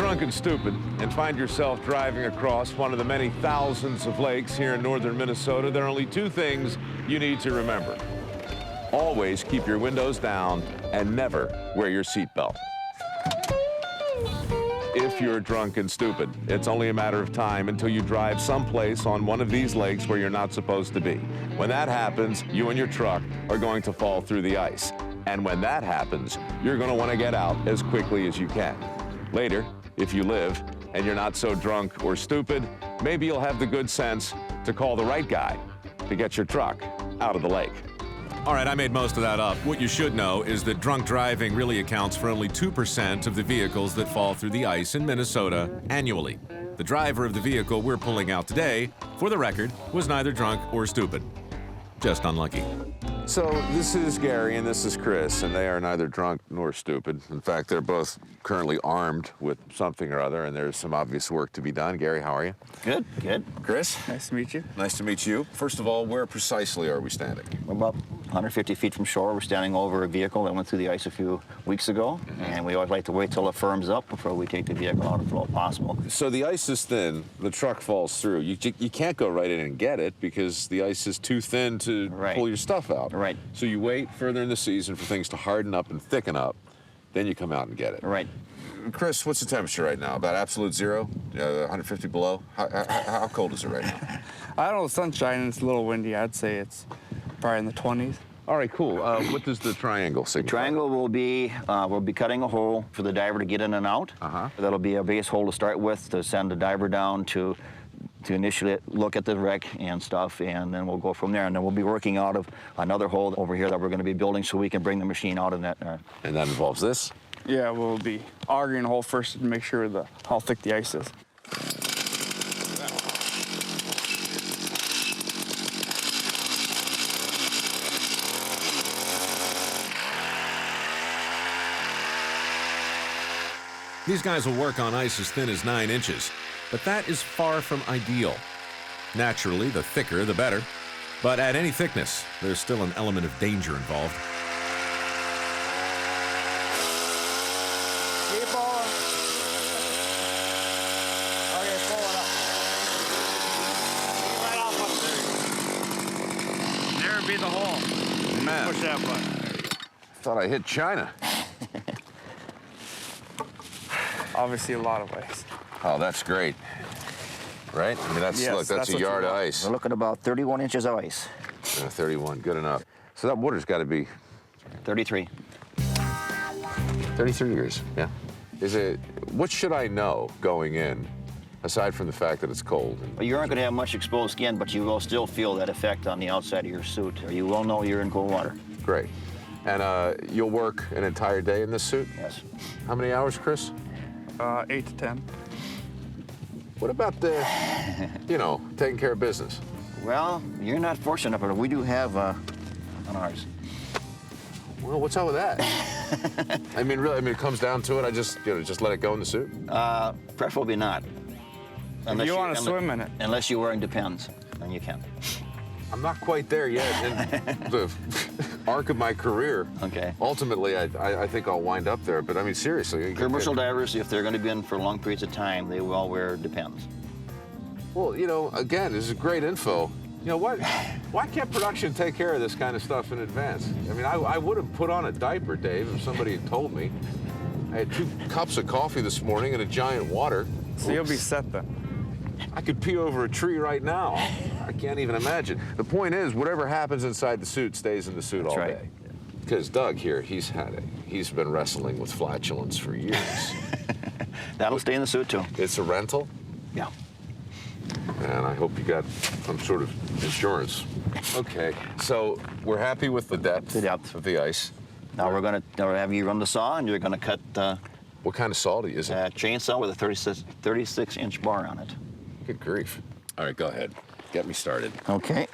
drunk and stupid and find yourself driving across one of the many thousands of lakes here in northern Minnesota, there are only two things you need to remember. Always keep your windows down and never wear your seatbelt. If you're drunk and stupid, it's only a matter of time until you drive someplace on one of these lakes where you're not supposed to be. When that happens, you and your truck are going to fall through the ice. And when that happens, you're going to want to get out as quickly as you can. Later, if you live and you're not so drunk or stupid, maybe you'll have the good sense to call the right guy to get your truck out of the lake. All right, I made most of that up. What you should know is that drunk driving really accounts for only 2% of the vehicles that fall through the ice in Minnesota annually. The driver of the vehicle we're pulling out today, for the record, was neither drunk or stupid. Just unlucky. So this is Gary and this is Chris, and they are neither drunk nor stupid. In fact, they're both currently armed with something or other, and there's some obvious work to be done. Gary, how are you? Good, good. Chris? Nice to meet you. Nice to meet you. First of all, where precisely are we standing? We're about 150 feet from shore. We're standing over a vehicle that went through the ice a few weeks ago, and we always like to wait till it firms up before we take the vehicle out if at all possible. So the ice is thin, the truck falls through. You can't go right in and get it because the ice is too thin to pull your stuff out. Right. So you wait further in the season for things to harden up and thicken up, then you come out and get it. Right. Chris, what's the temperature right now? About absolute zero? 150 below? How cold is it right now? I don't know, the sun's shining, it's a little windy. I'd say it's probably in the 20s. All right, cool. What does the triangle signify? The triangle will be, we'll be cutting a hole for the diver to get in and out. That'll be a base hole to start with to send the diver down to initially look at the wreck and stuff, and then we'll go from there. And then we'll be working out of another hole over here that we're going to be building so we can bring the machine out of that. And that involves this? Yeah, we'll be augering a hole first to make sure how thick the ice is. These guys will work on ice as thin as 9 inches, but that is far from ideal. Naturally, the thicker, the better. But at any thickness, there's still an element of danger involved. Keep on. Okay, pull it up. Right off up there. There would be the hole. Man. Push that button. Thought I hit China. Obviously a lot of ways. Oh, that's great. Right? I mean, that's, Yes, look, that's that's a what yard you of want. ice. We're looking at about 31 inches of ice. 31, good enough. So that water's got to be 33. 33 years. Yeah. What should I know going in, aside from the fact that it's cold? Well, you aren't going to have much exposed skin, but you will still feel that effect on the outside of your suit. You will know you're in cold water. Great. And you'll work an entire day in this suit? Yes. How many hours, Chris? 8 to 10. What about taking care of business? Well, you're not fortunate, but we do have on ours. Well, what's up with that? I mean, really, it comes down to it. I just let it go in the suit? Preferably not. If you want to swim in it. Unless you're wearing Depends, then you can. I'm not quite there yet in the arc of my career. Okay. Ultimately, I think I'll wind up there, but I mean, seriously. Commercial divers, if they're going to be in for long periods of time, they will wear Depends. Well, again, this is great info. Why can't production take care of this kind of stuff in advance? I mean, I would have put on a diaper, Dave, if somebody had told me. I had 2 cups of coffee this morning and a giant water. So you'll be set then. I could pee over a tree right now. I can't even imagine. The point is, whatever happens inside the suit stays in the suit all right. day. Because Doug here, he's been wrestling with flatulence for years. That'll stay in the suit, too. It's a rental? Yeah. And I hope you got some sort of insurance. Okay, so we're happy with the depth of the ice. Now we're going to have you run the saw, and you're going to cut What kind of saw do you use? a chainsaw with a 36-inch bar on it. Good grief. All right, go ahead. Get me started. Okay.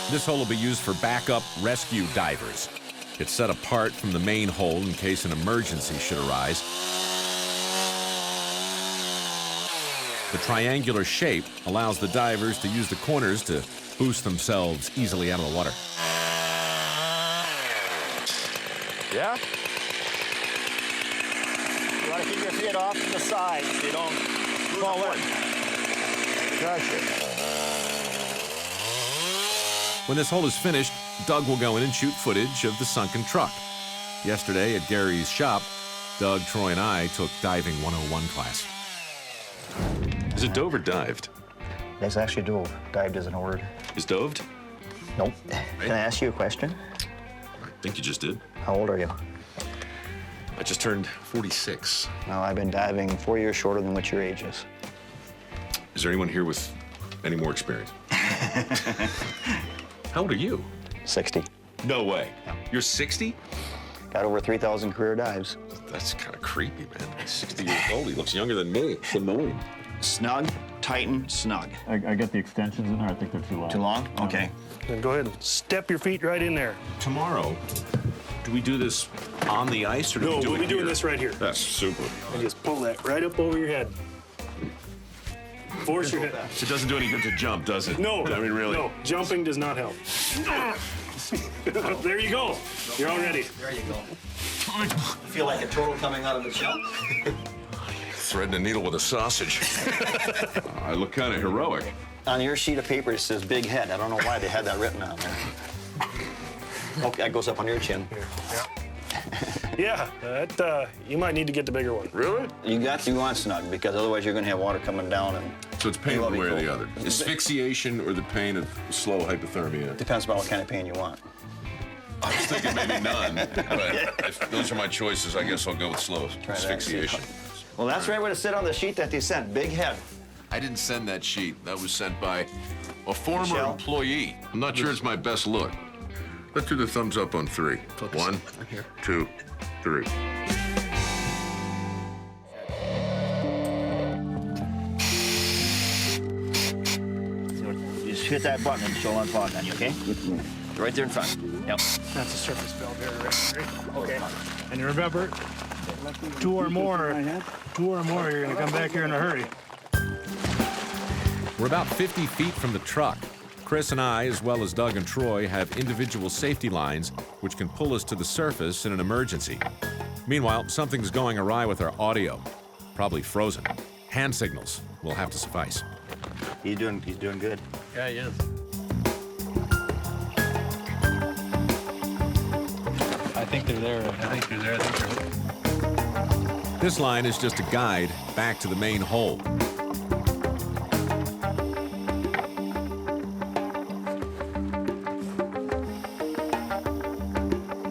This hole will be used for backup rescue divers. It's set apart from the main hole in case an emergency should arise. The triangular shape allows the divers to use the corners to boost themselves easily out of the water. Yeah? You want to keep your feet off to the side so you don't fall in. Gotcha. When this hole is finished, Doug will go in and shoot footage of the sunken truck. Yesterday at Gary's shop, Doug, Troy, and I took Diving 101 class. Is it dove or dived? That's actually dove. Dived isn't a word. Is doved? Nope. Can I ask you a question? I think you just did. How old are you? I just turned 46. Well, I've been diving 4 years shorter than what your age is. Is there anyone here with any more experience? How old are you? 60. No way. You're 60? Got over 3,000 career dives. That's kind of creepy, man. He's 60 years old. He looks younger than me. It's annoying. Snug, tighten, snug. I got the extensions in there. I think they're too long. Too long? Okay. Then go ahead and step your feet right in there. Tomorrow, do we do this on the ice or do No, we do we'll it be doing here? this right here. That's super. And just pull that right up over your head. Force your head. It doesn't do any good to jump, does it? No. I mean, really? No, jumping does not help. There you go. You're all ready. There you go. Feel like a turtle coming out of the shell? Threading a needle with a sausage. I look kind of heroic. On your sheet of paper, it says big head. I don't know why they had that written on there. Okay, that goes up on your chin. Yeah, that you might need to get the bigger one. Really? You want snug, because otherwise you're going to have water coming down and... So it's pain You'll one be way or cool. the other. Asphyxiation or the pain of slow hypothermia? Depends on what kind of pain you want. I was thinking maybe none, but if those are my choices, I guess I'll go with slow Try that. asphyxiation. Well, that's the right way to sit on the sheet that they sent. Big head. I didn't send that sheet. That was sent by a former Michelle? employee. I'm not sure it's my best look. Let's do the thumbs up on 3. 1, 2, 3. Just hit that button and she'll unplug then, okay? Right there in front. Yep. That's a surface valve here, right? Okay. And remember, two or more, you're gonna come back here in a hurry. We're about 50 feet from the truck. Chris and I, as well as Doug and Troy, have individual safety lines which can pull us to the surface in an emergency. Meanwhile, something's going awry with our audio. Probably frozen. Hand signals will have to suffice. He's doing good. Yeah, he is. I think they're there. This line is just a guide back to the main hole.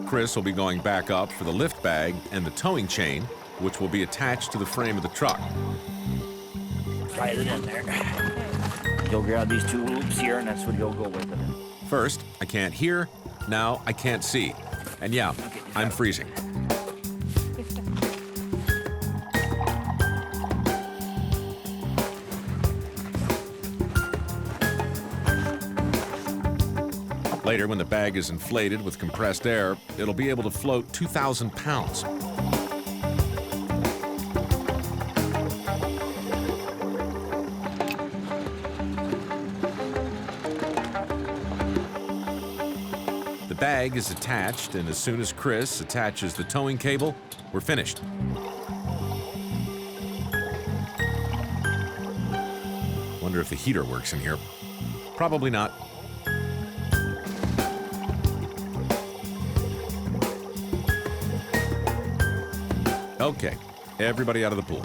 Chris will be going back up for the lift bag and the towing chain, which will be attached to the frame of the truck. Slide it in there. You'll grab these two loops here, and that's what you'll go with it. First, I can't hear. Now, I can't see. And yeah, I'm freezing. Later, when the bag is inflated with compressed air, it'll be able to float 2,000 pounds. The bag is attached, and as soon as Chris attaches the towing cable, we're finished. Wonder if the heater works in here. Probably not. Okay, everybody out of the pool.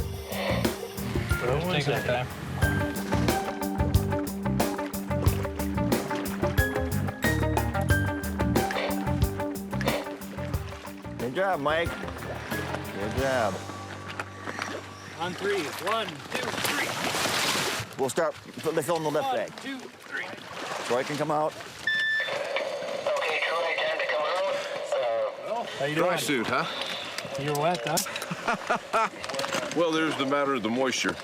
Take our time. Good job, Mike. Good job. On 3. 1, 2, 3. We'll start putting the film in the lift bag. 2, 3. Troy can come out. Okay, Troy, time to come out. How you Dry doing? suit, huh? You're wet, huh? Well, there's the matter of the moisture.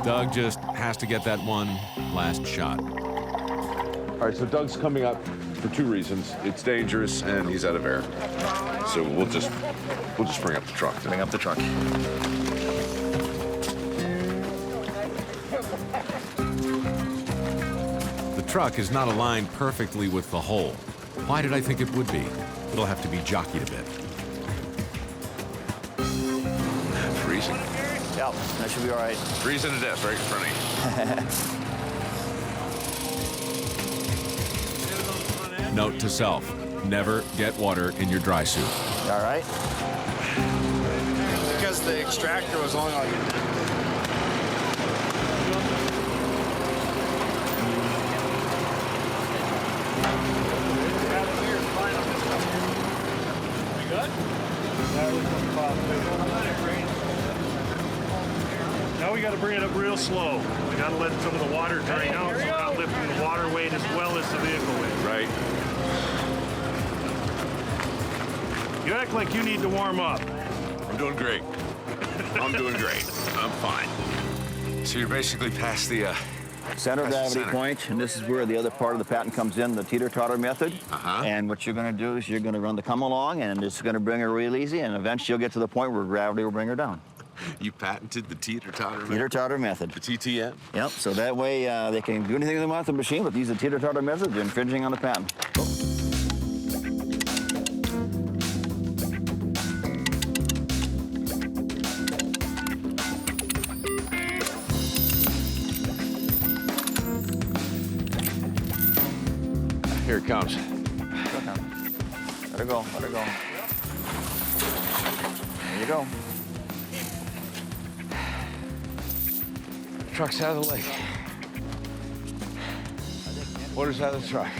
Doug just has to get that one last shot. All right, so Doug's coming up for 2 reasons. It's dangerous and he's out of air. So we'll just bring up the truck. Bring up the truck. truck is not aligned perfectly with the hole. Why did I think it would be? It'll have to be jockeyed a bit. Freezing. Yep, that should be all right. Freezing to death right in front of you. Note to self, never get water in your dry suit. All right. Because the extractor was only like Now we got to bring it up real slow. We got to let some of the water drain out so we're not lifting the water weight as well as the vehicle weight. Right. You act like you need to warm up. I'm doing great. I'm doing great. I'm fine. So you're basically past the Center of That's the gravity center. point, and this is where the other part of the patent comes in, the teeter-totter method. Uh-huh. And what you're going to do is you're going to run the come along, and it's going to bring her real easy, and eventually you'll get to the point where gravity will bring her down. You patented the teeter-totter method? Teeter-totter method. The TTM? Yep, so that way they can do anything they want with the machine, but these are teeter-totter methods, they're infringing on the patent. Here it comes. Let her go, let her go. There you go. Truck's out of the lake. Water's out of the truck.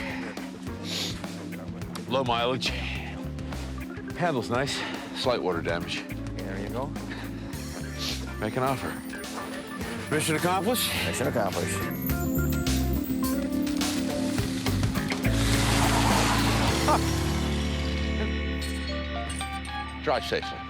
Low mileage. Handle's nice. Slight water damage. There you go. Make an offer. Mission accomplished? Mission accomplished. Drive safely.